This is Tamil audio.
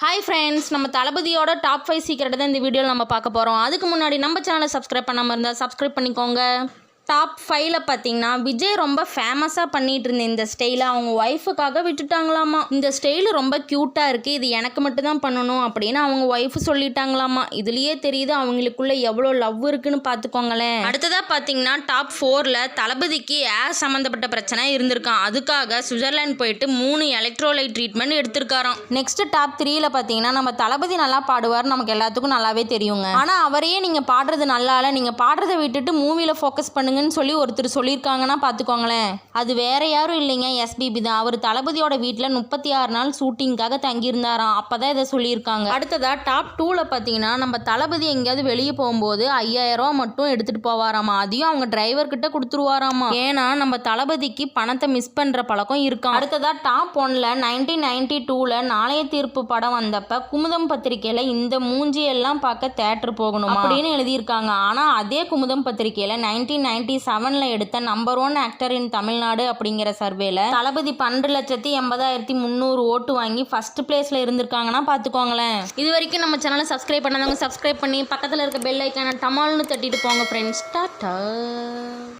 ஹாய் ஃப்ரெண்ட்ஸ், நம்ம தளபதியோட டாப் 5 சீக்ரெட் தான் இந்த வீடியோவில் நம்ம பார்க்க போகிறோம். அதுக்கு முன்னாடி நம்ம சேனலை சப்ஸ்கிரைப் பண்ணாமல் இருந்தால் சப்ஸ்கிரைப் பண்ணிக்கோங்க. டாப் 5ல் பார்த்தீங்கன்னா விஜய் ரொம்ப ஃபேமஸாக பண்ணிகிட்டு இருந்த இந்த ஸ்டைலை அவங்க ஒய்ஃபுக்காக விட்டுட்டாங்களாமா. இந்த ஸ்டைலு ரொம்ப க்யூட்டாக இருக்குது, இது எனக்கு மட்டும் தான் பண்ணணும் அப்படின்னு அவங்க ஒய்ஃபு சொல்லிட்டாங்களாமா. இதுலேயே தெரியுது அவங்களுக்குள்ள எவ்வளோ லவ் இருக்குன்னு பார்த்துக்கோங்களேன். அடுத்ததாக பார்த்தீங்கன்னா டாப் 4ல் தளபதிக்கு ஏர் சம்மந்தப்பட்ட பிரச்சனை இருந்திருக்கான். அதுக்காக சுவிட்சர்லாந்து போயிட்டு 3 எலக்ட்ரோலைட் ட்ரீட்மெண்ட் எடுத்திருக்காராம். நெக்ஸ்ட் டாப் 3ல் பார்த்தீங்கன்னா நம்ம தளபதி நல்லா பாடுவார், நமக்கு எல்லாத்துக்கும் நல்லாவே தெரியுங்க. ஆனால் அவரையே நீங்கள் பாடுறது நல்லா இல்லை, நீங்கள் பாடுறதை விட்டுட்டு மூவியில் ஃபோக்கஸ் பண்ணுங்க சொல்லி ஒருத்தர் சொல்லியிருக்காங்கன்னா பார்த்துக்கோங்களேன். அது வேற யாரும் இல்லைங்க, எஸ்பிபி தான். அவர் தளபதியோட வீட்டில் 36 நாள் ஷூட்டிங்காக தங்கியிருந்தாராம். அப்போதான் இதை சொல்லியிருக்காங்க. அடுத்ததா டாப் 2ல் பார்த்தீங்கன்னா நம்ம தளபதி எங்கேயாவது வெளியே போகும்போது 5000 ரூபா மட்டும் எடுத்துகிட்டு போவாராமா. அதையும் அவங்க டிரைவர்கிட்ட கொடுத்துருவாராமா. ஏன்னா நம்ம தளபதிக்கு பணத்தை மிஸ் பண்ணுற பழக்கம் இருக்கும். அடுத்ததா டாப் 1ல் 1992ல் நாளைய தீர்ப்பு படம் வந்தப்ப குமுதம் பத்திரிகையில் இந்த மூஞ்சியெல்லாம் பார்க்க தேட்டர் போகணும் அப்படின்னு எழுதியிருக்காங்க. ஆனால் அதே குமுதம் பத்திரிகையில் 1997ல் எடுத்த நம்பர் 1 ஆக்டர் இன் தமிழ்நாடு அப்படிங்கிற சர்வேல தளபதி 12,80,300 ஓட்டு வாங்கி ஃபர்ஸ்ட் பிளேஸ்ல இருந்திருக்காங்கன்னா பார்த்துக்கோங்களேன். இது வரைக்கும் நம்ம சேனலை சப்ஸ்கிரைப் பண்ணாதவங்க சப்ஸ்கிரைப் பண்ணி பக்கத்தில் இருக்க பெல் ஐக்கான டமால்னு தட்டிட்டு போங்க ஃப்ரெண்ட்ஸ். டாடா.